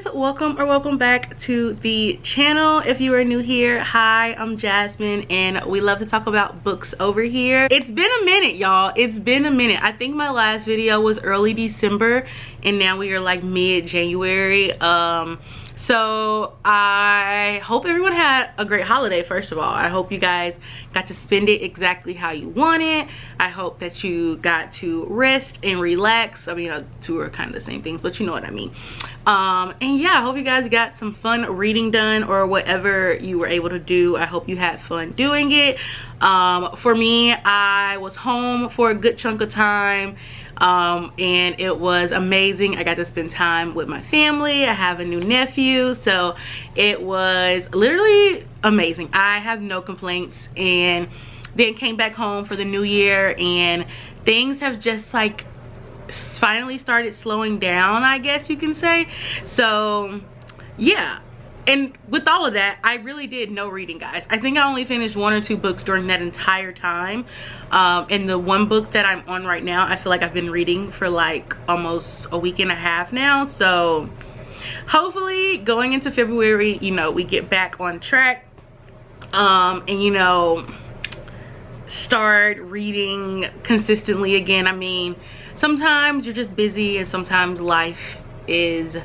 guys, welcome back to the channel. If you are new here, hi, I'm Jasmine and we love to talk about books over here. It's been a minute, y'all. It's been a minute. I think my last video was early December and now we are like mid-January. So I hope everyone had a great holiday. First of all, I hope you guys got to spend it exactly how you want it. I hope that you got to rest and relax. I mean, two are kind of the same things, but you know what I mean. And yeah, I hope you guys got some fun reading done or whatever you were able to do. I hope you had fun doing it. For me, I was home for a good chunk of time. And it was amazing. I got to spend time with my family. I have a new nephew, so it was literally amazing. I have no complaints. And then came back home for the new year and things have just like finally started slowing down, I guess you can say. So yeah, and with all of that, I really did no reading, guys. I think I only finished 1 or 2 books during that entire time. And the one book that I'm on right now, I feel like I've been reading for like almost a week and a half now. So hopefully going into February, you know, we get back on track. And you know, start reading consistently again. I mean, sometimes you're just busy and sometimes life is,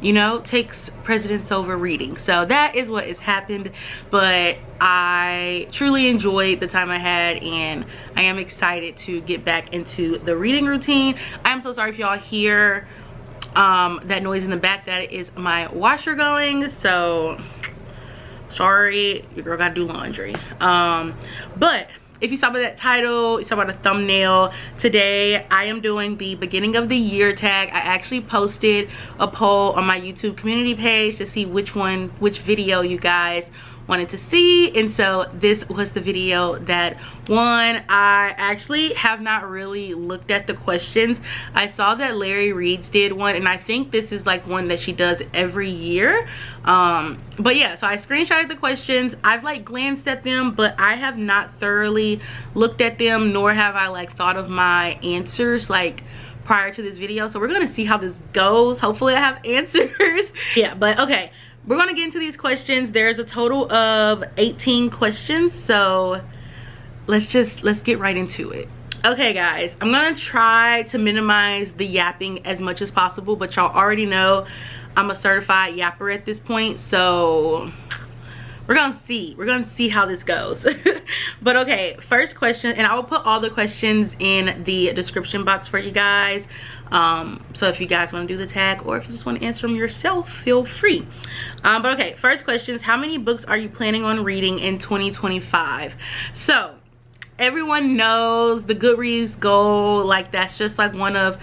you know, takes precedence over reading. So that is what has happened, but I truly enjoyed the time I had and I am excited to get back into the reading routine. I am so sorry if y'all hear that noise in the back. That is my washer going, so sorry, your girl gotta do laundry. But if you saw by that title, you saw by the thumbnail, today I am doing the beginning of the year tag. I actually posted a poll on my YouTube community page to see which video you guys wanted to see, and so this was the video that won. I actually have not really looked at the questions. I saw that Larry Reads did one, and I think this is like one that she does every year. But yeah, so I screenshotted the questions. I've like glanced at them, but I have not thoroughly looked at them, nor have I like thought of my answers like prior to this video. So we're gonna see how this goes. Hopefully I have answers. Yeah, but okay, we're gonna get into these questions. There's a total of 18 questions, so let's get right into it. Okay guys, I'm gonna try to minimize the yapping as much as possible, but y'all already know I'm a certified yapper at this point, so we're gonna see how this goes. But okay, first question, and I will put all the questions in the description box for you guys. So if you guys want to do the tag or if you just want to answer them yourself, feel free. But okay, first question is, how many books are you planning on reading in 2025? So everyone knows the Goodreads goal, like that's just like one of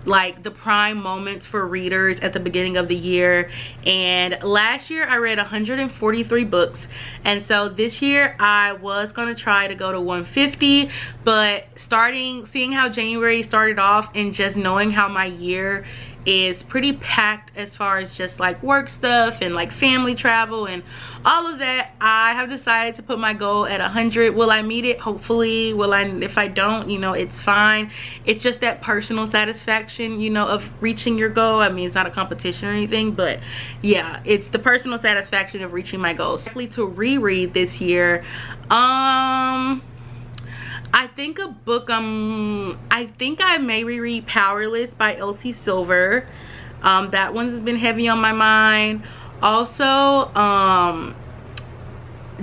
like the prime moments for readers at the beginning of the year. And last year I read 143 books, and so this year I was gonna try to go to 150, but seeing how January started off and just knowing how my year is pretty packed as far as just like work stuff and like family travel and all of that, I have decided to put my goal at 100. Will I meet it? Hopefully. Will I? If I don't, you know, it's fine. It's just that personal satisfaction, you know, of reaching your goal. I mean, it's not a competition or anything, but yeah, it's the personal satisfaction of reaching my goals. To reread this year, I think a book, I think I may reread Powerless by Elsie Silver. That one's been heavy on my mind. Also,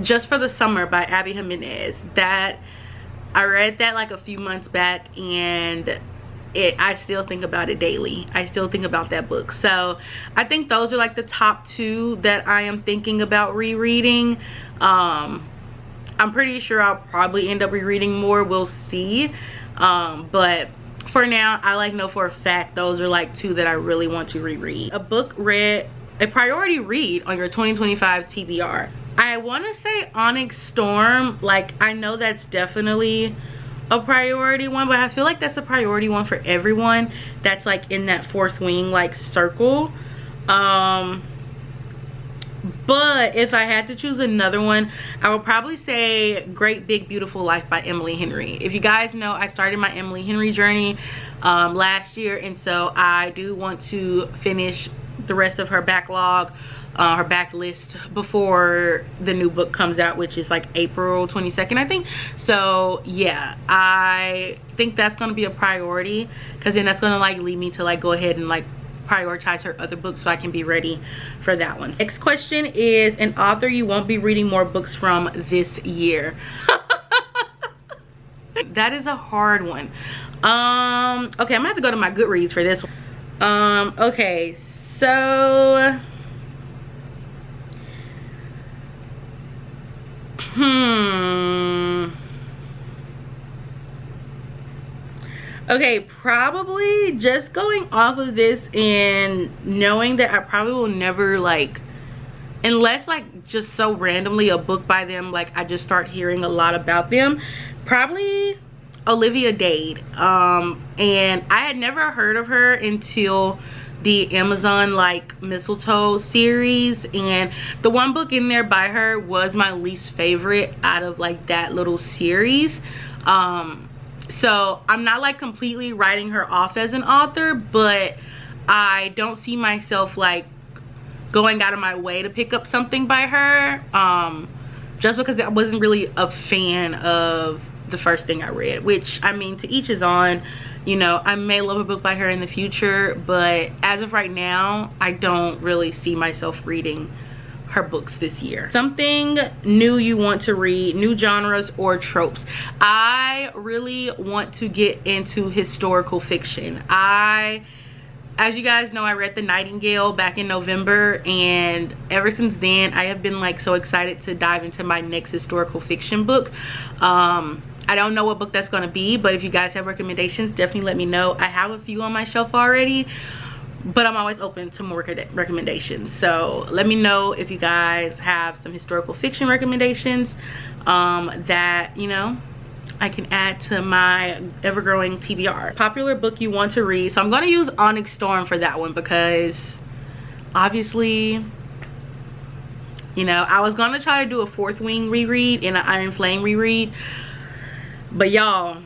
Just for the Summer by Abby Jimenez. That I read that like a few months back, and I still think about it daily. I still think about that book. So I think those are like the top 2 that I am thinking about rereading. I'm pretty sure I'll probably end up rereading more. We'll see. But for now, I like know for a fact those are like 2 that I really want to reread. A priority read on your 2025 TBR. I want to say Onyx Storm. Like, I know that's definitely a priority one, but I feel like that's a priority one for everyone that's like in that fourth wing like circle. But if I had to choose another one, I would probably say Great Big Beautiful Life by Emily Henry. If you guys know, I started my Emily Henry journey last year, and so I do want to finish the rest of her backlog, her backlist before the new book comes out, which is like April 22nd, I think. So yeah, I think that's gonna be a priority, because then that's gonna like lead me to like go ahead and like prioritize her other books so I can be ready for that one. Next question is an author you won't be reading more books from this year. That is a hard one. Okay, I'm gonna have to go to my Goodreads for this one. Okay, so okay, probably just going off of this and knowing that I probably will never, like, unless like just so randomly a book by them, like I just start hearing a lot about them, probably Olivia Dade. And I had never heard of her until the Amazon like Mistletoe series, and the one book in there by her was my least favorite out of like that little series. So I'm not like completely writing her off as an author, but I don't see myself like going out of my way to pick up something by her, just because I wasn't really a fan of the first thing I read, which, I mean, to each his own. You know, I may love a book by her in the future, but as of right now, I don't really see myself reading her books this year. Something new you want to read, new genres or tropes. I really want to get into historical fiction. As you guys know, I read The Nightingale back in November, and ever since then I have been like so excited to dive into my next historical fiction book. I don't know what book that's going to be, but if you guys have recommendations, definitely let me know. I have a few on my shelf already, but I'm always open to more recommendations. So let me know if you guys have some historical fiction recommendations that, you know, I can add to my ever-growing TBR. Popular book you want to read. So I'm going to use Onyx Storm for that one, because obviously, you know, I was going to try to do a Fourth Wing reread and an Iron Flame reread, but y'all,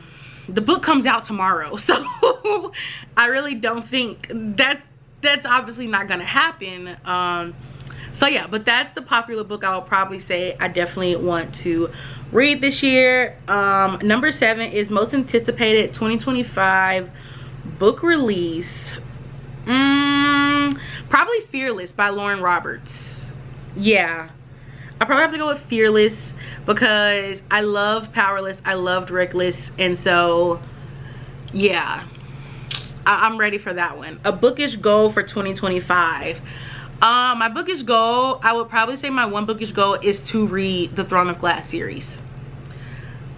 the book comes out tomorrow, so I really don't think that's obviously not gonna happen. So yeah, but that's the popular book I will probably say I definitely want to read this year. Number 7 is most anticipated 2025 book release. Probably Fearless by Lauren Roberts. Yeah, I probably have to go with Fearless, because I love Powerless, I loved Reckless, and so yeah, I'm ready for that one. A bookish goal for 2025. My bookish goal, I would probably say my one bookish goal is to read the Throne of Glass series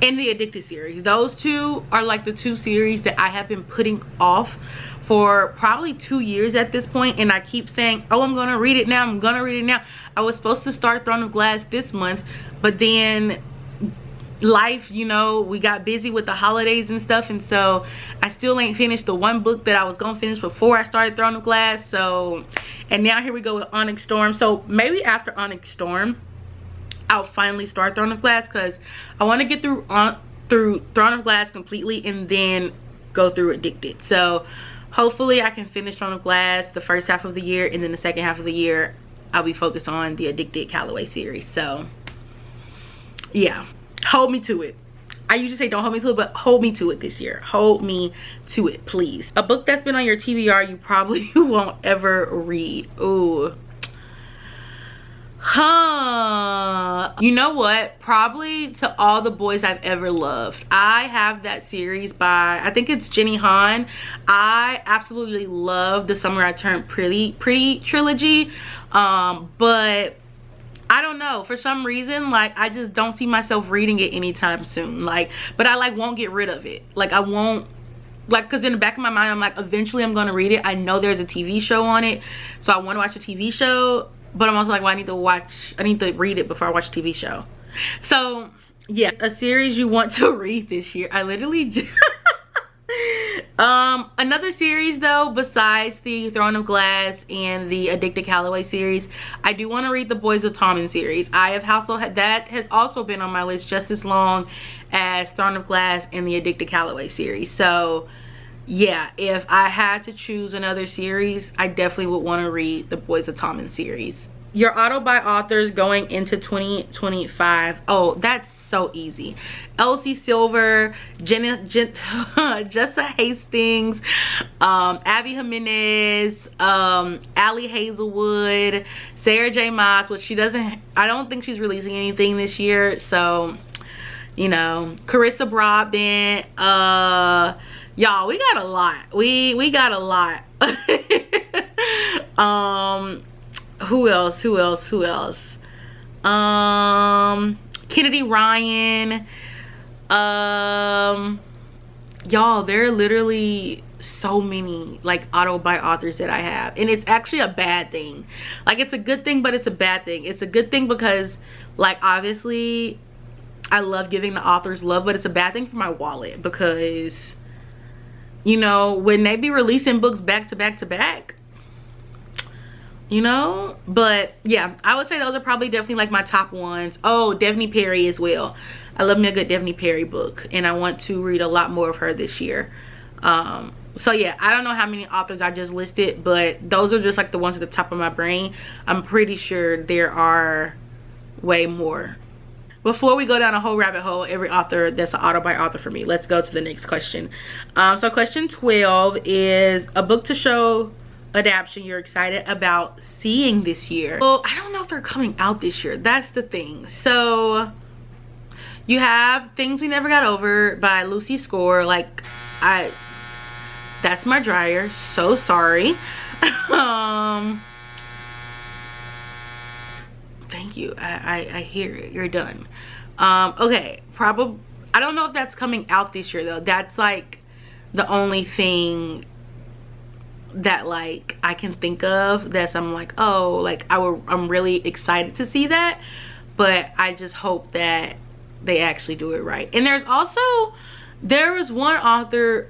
and the Addicted series. Those two are like the two series that I have been putting off for probably 2 years at this point, and I keep saying, oh, I'm gonna read it now, I'm gonna read it now. I was supposed to start Throne of Glass this month, but then life, you know, we got busy with the holidays and stuff, and so I still ain't finished the one book that I was gonna finish before I started Throne of Glass. So, and now here we go with Onyx Storm. So maybe after Onyx Storm I'll finally start Throne of Glass, because I want to get through Throne of Glass completely and then go through Addicted. So hopefully I can finish Throne of Glass the first half of the year, and then the second half of the year I'll be focused on the Addicted Calloway series. So yeah, hold me to it. I usually say don't hold me to it, but hold me to it this year. Hold me to it, please. A book that's been on your TBR you probably won't ever read. Ooh. You know what? Probably To All the Boys I've Ever Loved. I have that series by, I think it's Jenny Han. I absolutely love The Summer I Turned Pretty trilogy. But I don't know, for some reason, like, I just don't see myself reading it anytime soon. Like, but I like won't get rid of it. Like, I won't, like, because in the back of my mind I'm like, eventually I'm gonna read it. I know there's a TV show on it, so I want to watch a TV show, but I'm also like, well, I need to read it before I watch a TV show. So yes, a series you want to read this year. I literally just another series though, besides the Throne of Glass and the Addicted Calloway series, I do want to read the Boys of Tommen series. That has also been on my list just as long as Throne of Glass and the Addicted Calloway series. So yeah, if I had to choose another series, I definitely would want to read the Boys of Tommen series. Your auto by authors going into 2025. Oh, that's so easy. Elsie Silver, Jessa Hastings, Abby Jimenez, Allie Hazelwood, Sarah J Maas, which I don't think she's releasing anything this year, so you know, Carissa Broadbent. Y'all, we got a lot. We got a lot. Who else? Kennedy Ryan. Y'all, there are literally so many like auto by authors that I have, and it's actually a bad thing. Like, it's a good thing, but it's a bad thing. It's a good thing because, like, obviously I love giving the authors love, but it's a bad thing for my wallet because, you know, when they be releasing books back to back to back, you know. But yeah, I would say those are probably definitely like my top ones. Oh, Daphne Perry as well. I love me a good Daphne Perry book, and I want to read a lot more of her this year. So yeah, I don't know how many authors I just listed, but those are just like the ones at the top of my brain. I'm pretty sure there are way more. Before we go down a whole rabbit hole, every author that's an auto by author for me, let's go to the next question. So question 12 is a book to show adaptation you're excited about seeing this year. Well, I don't know if they're coming out this year. That's the thing. So you have Things We Never Got Over by Lucy Score. Like, that's my dryer, so sorry. Thank you. I hear it. You're done. Okay, probably I don't know if that's coming out this year though. That's like the only thing that like I can think of that's I'm like, oh, like I'm really excited to see that, but I just hope that they actually do it right. And there was one author,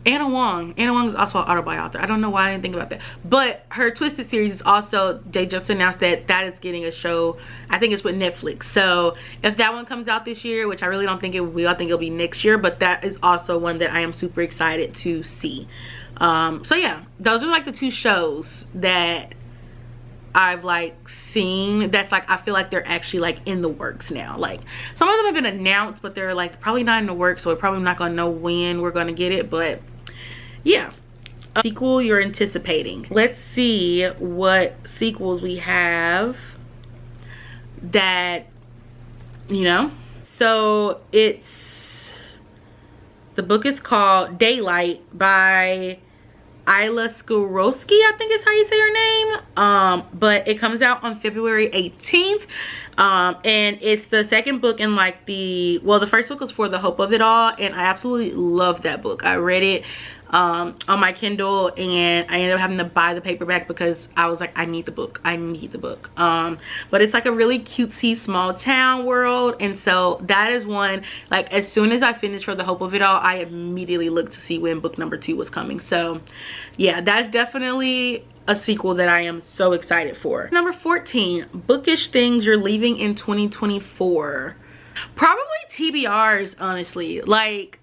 Anna Wong is also an auto by author. I don't know why I didn't think about that, but her Twisted series is also, they just announced that is getting a show. I think it's with Netflix. So if that one comes out this year, which I really don't think it will be, I think it'll be next year, but that is also one that I am super excited to see. So yeah, those are like the two shows that I've like seen that's like I feel like they're actually like in the works now. Like, some of them have been announced, but they're like probably not in the works, so we're probably not gonna know when we're gonna get it. But yeah, sequel you're anticipating. Let's see what sequels we have that, you know. So the book is called Daylight by Isla Skorowski, I think is how you say her name. But it comes out on February 18th. And it's the second book in like the first book was For the Hope of It All, and I absolutely love that book. I read it on my Kindle, and I ended up having to buy the paperback because I was like, I need the book. But it's like a really cutesy small town world, and so that is one, like, as soon as I finished For the Hope of It All, I immediately looked to see when book number 2 was coming. So yeah, that's definitely a sequel that I am so excited for. Number 14, bookish things you're leaving in 2024. Probably TBRs, honestly. Like,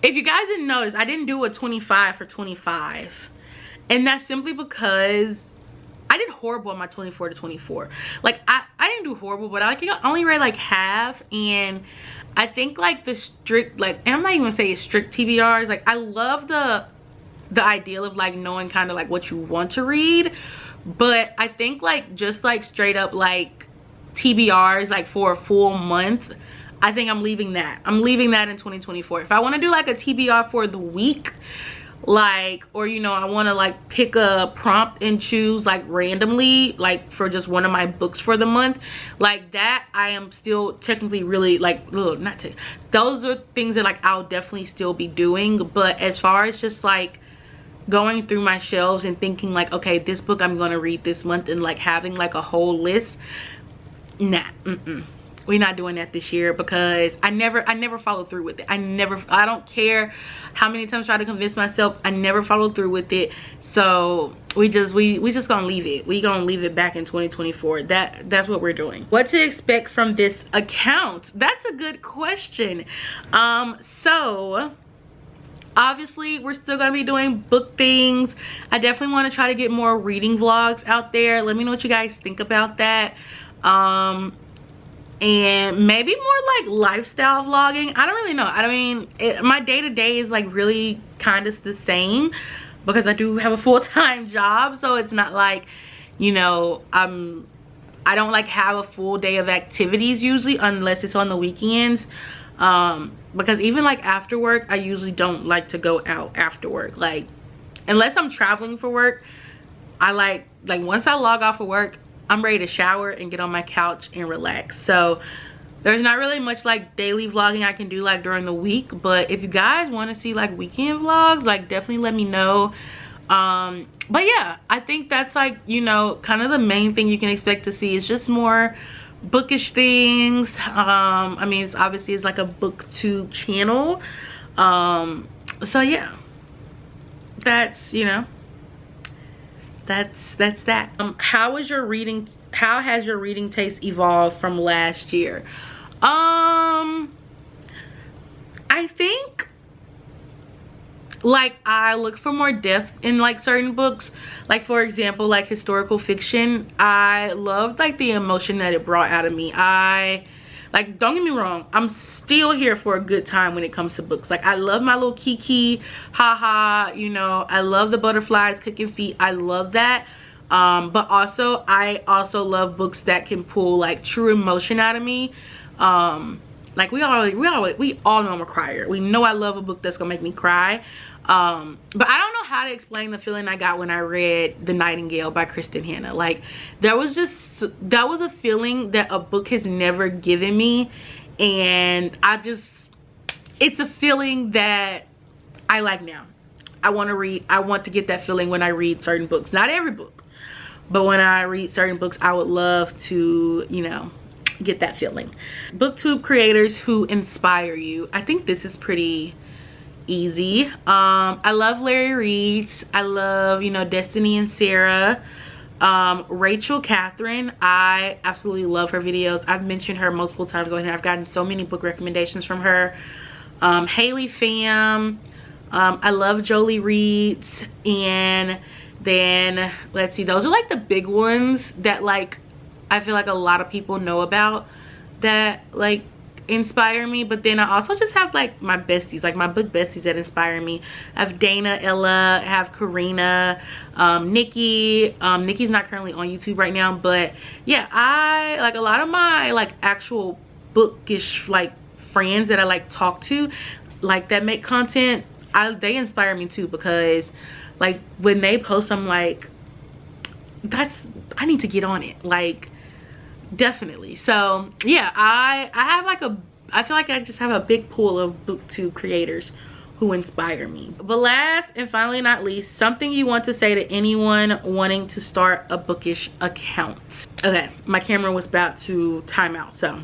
if you guys didn't notice, I didn't do a 25 for 25, and that's simply because I did horrible in my 24 to 24. Like, I didn't do horrible, but I only read like half, and I think like the strict, like, and I'm not even gonna say it's strict TBRs. Like, I love the ideal of like knowing kind of like what you want to read, but I think like just like straight up like TBRs like for a full month, I think I'm leaving that. I'm leaving that in 2024. If I want to do like a TBR for the week, like, or you know, I want to like pick a prompt and choose like randomly, like for just one of my books for the month, like that, I am still technically really like, ugh, those are things that like I'll definitely still be doing. But as far as just like going through my shelves and thinking like, okay, this book I'm going to read this month, and like having like a whole list, nah, we're not doing that this year, because I never follow through with it. I don't care how many times I try to convince myself, I never follow through with it. So we just gonna leave it. We gonna leave it back in 2024. That's what we're doing. What to expect from this account? That's a good question. So obviously we're still gonna be doing book things. I definitely want to try to get more reading vlogs out there. Let me know what you guys think about that. And maybe more like lifestyle vlogging. I don't really know. I mean, my day-to-day is like really kind of the same because I do have a full-time job, so it's not like, you know, I don't like have a full day of activities usually unless it's on the weekends. Because even like after work, I usually don't like to go out after work. Like unless I'm traveling for work, I like once I log off of work, I'm ready to shower and get on my couch and relax. So there's not really much like daily vlogging I can do like during the week, but if you guys want to see like weekend vlogs, like definitely let me know. But yeah, I think that's like, you know, kind of the main thing you can expect to see is just more bookish things. I mean, it's obviously it's like a booktube channel. So yeah, that's, you know, that's that. How has your reading taste evolved from last year? I think like I look for more depth in like certain books. Like for example, like historical fiction, I loved like the emotion that it brought out of me. Like, don't get me wrong, I'm still here for a good time when it comes to books. Like, I love my little kiki, haha, you know, I love the butterflies, cooking feet, I love that. But also, I also love books that can pull, like, true emotion out of me. Like, we all know I'm a crier. We know I love a book that's gonna make me cry. But I don't know how to explain the feeling I got when I read The Nightingale by Kristen Hanna. Like, that was a feeling that a book has never given me, and it's a feeling that I like now. I want to get that feeling when I read certain books. Not every book, but when I read certain books, I would love to, you know, get that feeling. Booktube creators who inspire you. I think this is pretty easy. I love Larry Reed's. I love, you know, Jasmine Cierra. Rachel Catherine, I absolutely love her videos. I've mentioned her multiple times on here. I've gotten so many book recommendations from her. Haley Pham. I love Jolie Reeds. And then let's see, those are like the big ones that like I feel like a lot of people know about that like inspire me. But then I also just have like my besties, like my book besties that inspire me. I have Dana, Ella, I have Karina, Nikki. Nikki's not currently on YouTube right now, but yeah, I like a lot of my like actual bookish like friends that I like talk to, like that make content. They inspire me too, because like when they post, I'm like, I need to get on it, like definitely. So yeah, I have like I feel like I just have a big pool of booktube creators who inspire me. But last and finally not least, something you want to say to anyone wanting to start a bookish account. Okay, my camera was about to time out, so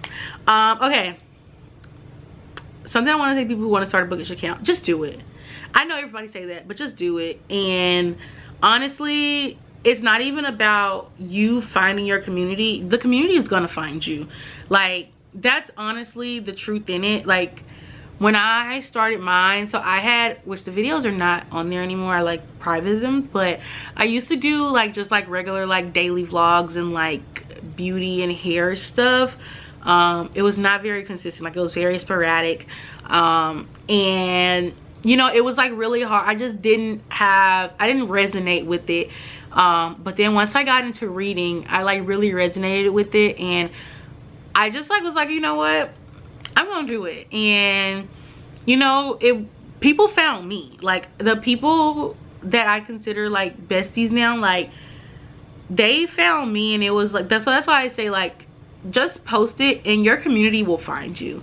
okay, something I want to say to people who want to start a bookish account: just do it. I know everybody say that, but just do it. And honestly, it's not even about you finding your community. The community is gonna find you. Like, that's honestly the truth in it. Like, when I started mine, so I had, which the videos are not on there anymore, I like privated them, but I used to do like just like regular like daily vlogs and like beauty and hair stuff. It was not very consistent, like it was very sporadic, and you know, it was like really hard. I didn't resonate with it. But then once I got into reading, I like really resonated with it, and I just like was like, you know what, I'm gonna do it. And you know, people found me. Like, the people that I consider like besties now, like they found me, and it was like that's why I say, like, just post it and your community will find you.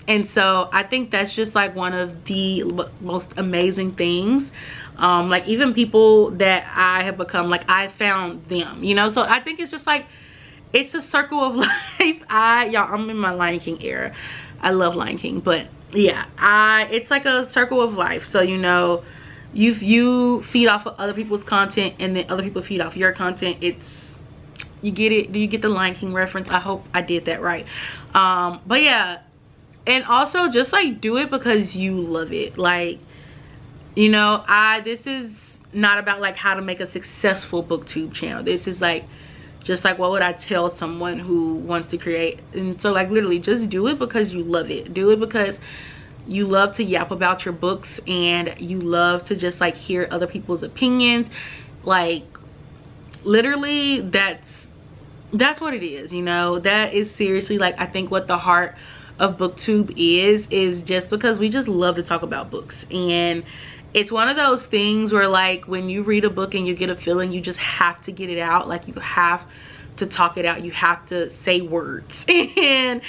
And so I think that's just like one of the most amazing things. Like, even people that I have become, like, I found them, you know. So I think it's just like, it's a circle of life. Y'all, I'm in my Lion King era. I love Lion King, but yeah, it's like a circle of life. So, you know, you feed off of other people's content and then other people feed off your content. It's, you get it? Do you get the Lion King reference? I hope I did that right. But yeah, and also just like do it because you love it. Like, you know, this is not about like how to make a successful booktube channel. This is like just like what would I tell someone who wants to create. And so like literally just do it because you love it. Do it because you love to yap about your books and you love to just like hear other people's opinions. Like literally that's what it is, you know. That is seriously like I think what the heart of booktube is just because we just love to talk about books. And it's one of those things where like when you read a book and you get a feeling, you just have to get it out. Like you have to talk it out, you have to say words. And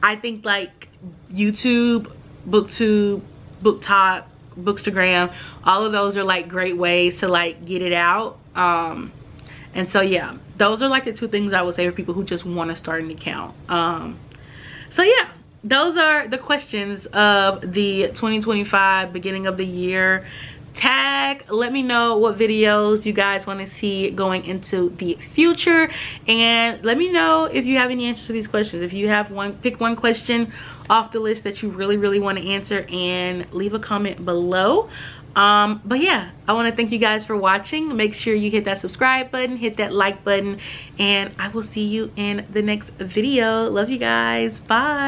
I think like YouTube, booktube, book talk, bookstagram, all of those are like great ways to like get it out. And so yeah, those are like the two things I would say for people who just want to start an account. So yeah, those are the questions of the 2025 beginning of the year tag. Let me know what videos you guys want to see going into the future, and let me know if you have any answers to these questions. If you have one, pick one question off the list that you really want to answer and leave a comment below. But yeah, I want to thank you guys for watching. Make sure you hit that subscribe button, hit that like button, and I will see you in the next video. Love you guys. Bye.